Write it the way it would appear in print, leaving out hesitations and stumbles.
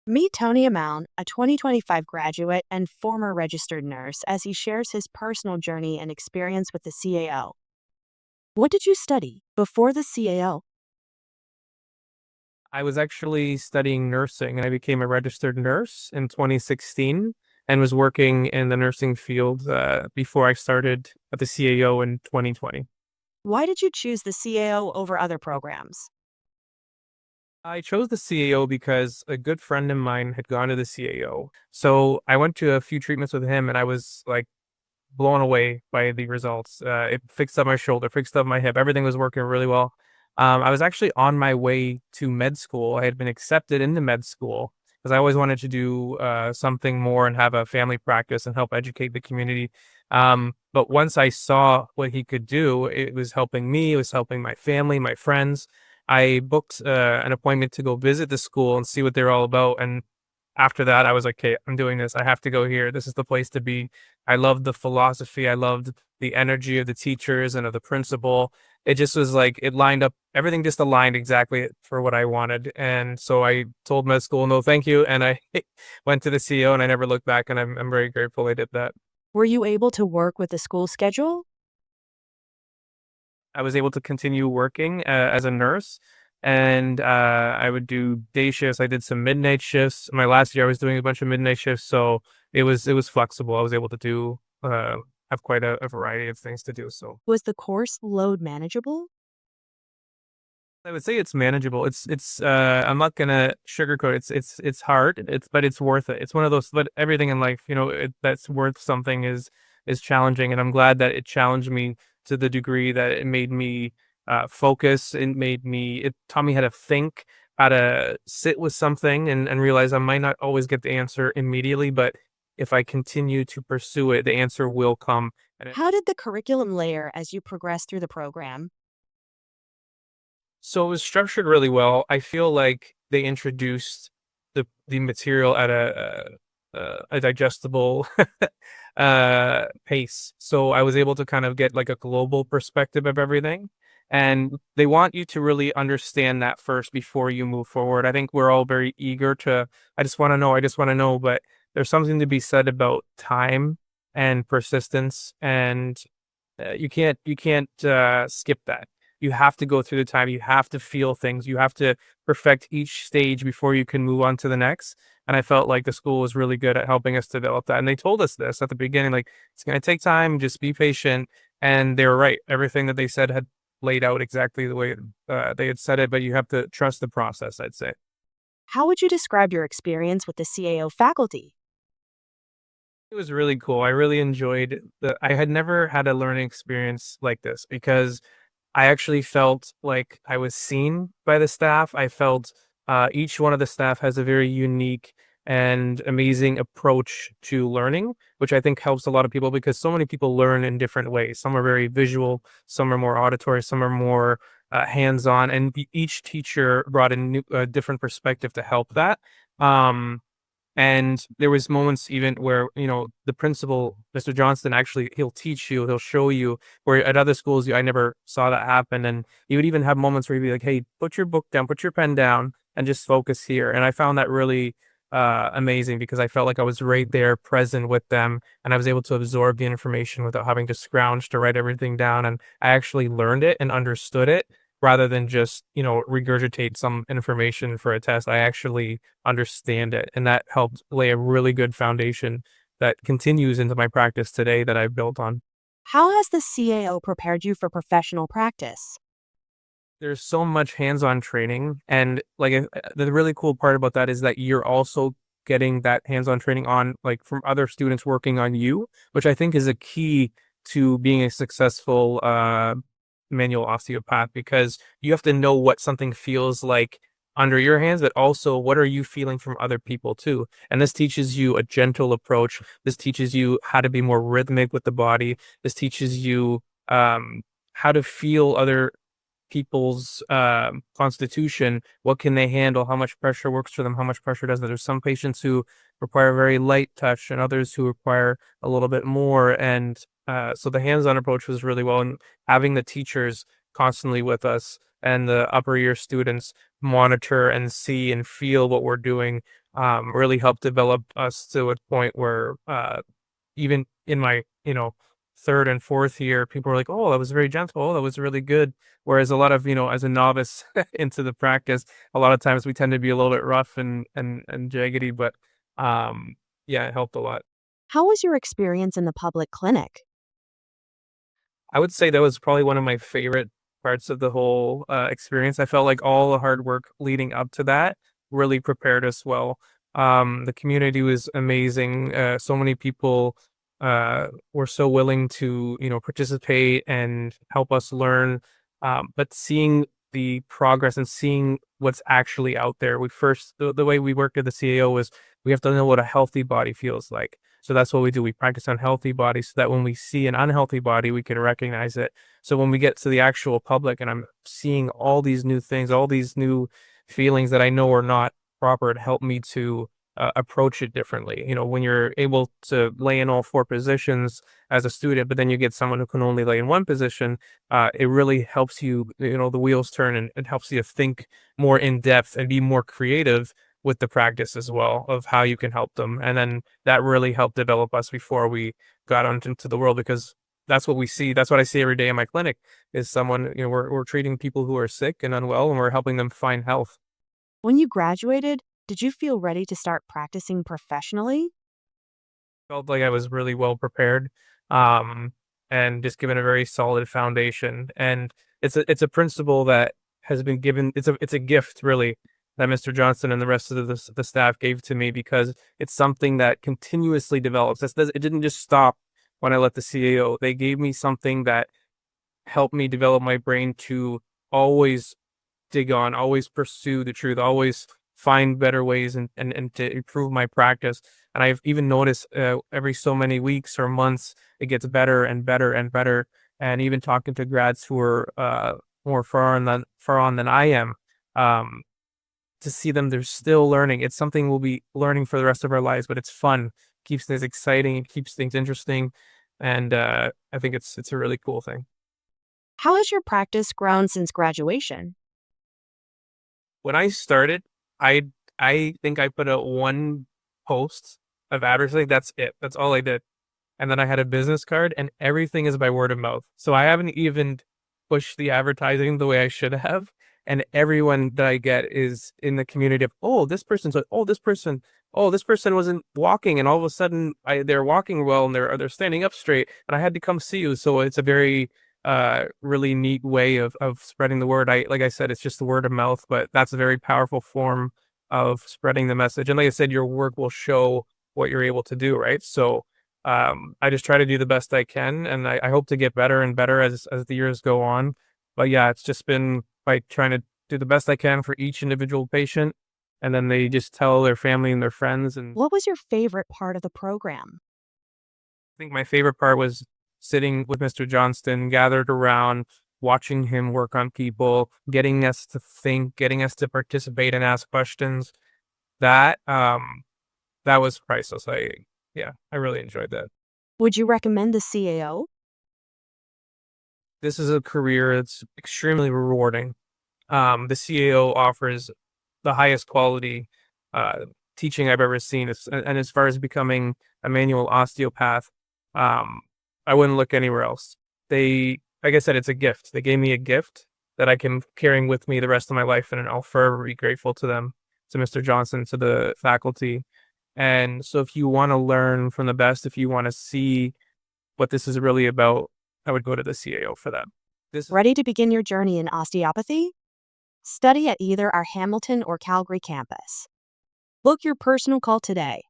Meet Tony Ammoun, a 2025 graduate and former registered nurse, as he shares his personal journey and experience with the CAO. What did you study before the CAO? I was actually studying nursing and I became a registered nurse in 2016 and was working in the nursing field before I started at the CAO in 2020. Why did you choose the CAO over other programs? I chose the CAO because a good friend of mine had gone to the CAO. So I went to a few treatments with him and I was like blown away by the results. It fixed up my shoulder, fixed up my hip. Everything was working really well. I was actually on my way to med school. I had been accepted into med school because I always wanted to do something more and have a family practice and help educate the community. But once I saw what he could do, it was helping me. It was helping my family, my friends. I booked an appointment to go visit the school and see what they're all about. And after that, I was like, okay, I'm doing this. I have to go here. This is the place to be. I loved the philosophy. I loved the energy of the teachers and of the principal. It just was like it lined up. Everything just aligned exactly for what I wanted. And so I told med school, no, thank you. And I went to the CEO and I never looked back. And I'm very grateful I did that. Were you able to work with the school schedule? I was able to continue working as a nurse, and I would do day shifts. I did some midnight shifts. My last year, I was doing a bunch of midnight shifts, so it was flexible. I was able to do have quite a variety of things to do. So Was the course load manageable? I would say it's manageable. It's I'm not gonna sugarcoat. It's hard. But it's worth it. It's one of those. But everything in life, that's worth something is challenging, and I'm glad that it challenged me to the degree that it made me focus. It taught me how to think, how to sit with something, and realize I might not always get the answer immediately, but if I continue to pursue it, the answer will come. How did the curriculum layer as you progressed through the program? So it was structured really well. I feel like they introduced the material at a digestible pace. So I was able to kind of get like a global perspective of everything. And they want you to really understand that first before you move forward. I think we're all very eager to, I just want to know, I just want to know. But there's something to be said about time and persistence, and you can't skip that. You have to go through the time. You have to feel things. You have to perfect each stage before you can move on to the next. And I felt like the school was really good at helping us develop that. And they told us this at the beginning, like it's going to take time. Just be patient. And they were right. Everything that they said had laid out exactly the way they had said it. But you have to trust the process, I'd say. How would you describe your experience with the CAO faculty? It was really cool. I really enjoyed I had never had a learning experience like this because I actually felt like I was seen by the staff. I felt each one of the staff has a very unique and amazing approach to learning, which I think helps a lot of people because so many people learn in different ways. Some are very visual, some are more auditory, some are more hands-on, and each teacher brought a different perspective to help that. Um, and there was moments even where, the principal, Mr. Johnston, actually he'll teach you, he'll show you where at other schools I never saw that happen. And he would even have moments where he'd be like, hey, put your book down, put your pen down and just focus here. And I found that really amazing because I felt like I was right there present with them and I was able to absorb the information without having to scrounge to write everything down. And I actually learned it and understood it rather than just, regurgitate some information for a test. I actually understand it. And that helped lay a really good foundation that continues into my practice today that I've built on. How has the CAO prepared you for professional practice? There's so much hands-on training. And like the really cool part about that is that you're also getting that hands-on training on like from other students working on you, which I think is a key to being a successful manual osteopath because you have to know what something feels like under your hands, but also what are you feeling from other people too. And this teaches you a gentle approach. This teaches you how to be more rhythmic with the body. This teaches you how to feel other people's constitution. What can they handle? How much pressure works for them? How much pressure doesn't? There's some patients who require very light touch and others who require a little bit more. And so the hands-on approach was really well. And having the teachers constantly with us and the upper year students monitor and see and feel what we're doing really helped develop us to a point where even in my, third and fourth year, people were like, "Oh, that was very gentle. Oh, that was really good." Whereas a lot of, as a novice into the practice, a lot of times we tend to be a little bit rough and jaggedy, but yeah, it helped a lot. How was your experience in the public clinic? I would say that was probably one of my favorite parts of the whole experience. I felt like all the hard work leading up to that really prepared us well. The community was amazing. So many people were so willing to, participate and help us learn. But seeing the progress and seeing what's actually out there, the way we worked at the CAO was we have to know what a healthy body feels like. So that's what we do. We practice on healthy bodies so that when we see an unhealthy body, we can recognize it. So when we get to the actual public and I'm seeing all these new things, all these new feelings that I know are not proper, it helped me to approach it differently. When you're able to lay in all four positions as a student, but then you get someone who can only lay in one position, it really helps you, the wheels turn and it helps you to think more in depth and be more creative with the practice as well of how you can help them. And then that really helped develop us before we got on into the world because that's what we see. That's what I see every day in my clinic is someone, we're treating people who are sick and unwell and we're helping them find health. When you graduated, did you feel ready to start practicing professionally? Felt like I was really well prepared, um, and just given a very solid foundation. And it's a principle that has been given. It's a gift really that Mr. Johnson and the rest of the staff gave to me because it's something that continuously develops. It didn't just stop when I left the CAO. They gave me something that helped me develop my brain to always dig on, always pursue the truth, always find better ways and to improve my practice. And I've even noticed every so many weeks or months, it gets better and better and better. And even talking to grads who are more far on than I am, um, to see them, they're still learning. It's something we'll be learning for the rest of our lives, but it's fun, keeps things exciting, it keeps things interesting, and I think it's a really cool thing. How has your practice grown since graduation? When I started, I I think I put out one post of advertising, that's it, that's all I did, and then I had a business card, and everything is by word of mouth, so I haven't even pushed the advertising the way I should have, and everyone that I get is in the community of, "Oh, this person's like, oh, this person wasn't walking, and all of a sudden, they're walking well, and they're standing up straight, and I had to come see you," so it's a very really neat way of spreading the word. Like I said, it's just the word of mouth, but that's a very powerful form of spreading the message. And like I said, your work will show what you're able to do, right? So I just try to do the best I can, and I hope to get better and better as the years go on. But yeah, it's just been by trying to do the best I can for each individual patient, and then they just tell their family and their friends. And What was your favorite part of the program? I think my favorite part was sitting with Mr. Johnston, gathered around, watching him work on people, getting us to think, getting us to participate and ask questions. That that was priceless. Yeah, I really enjoyed that. Would you recommend the CAO? This is a career that's extremely rewarding. The CAO offers the highest quality uh, teaching I've ever seen. And as far as becoming a manual osteopath, um, I wouldn't look anywhere else. Like I said, it's a gift. They gave me a gift that I can carrying with me the rest of my life, and I'll forever be grateful to them, to Mr. Johnson, to the faculty. And so, if you want to learn from the best, if you want to see what this is really about, I would go to the CAO for that. This is Ready to begin your journey in osteopathy? Study at either our Hamilton or Calgary campus. Book your personal call today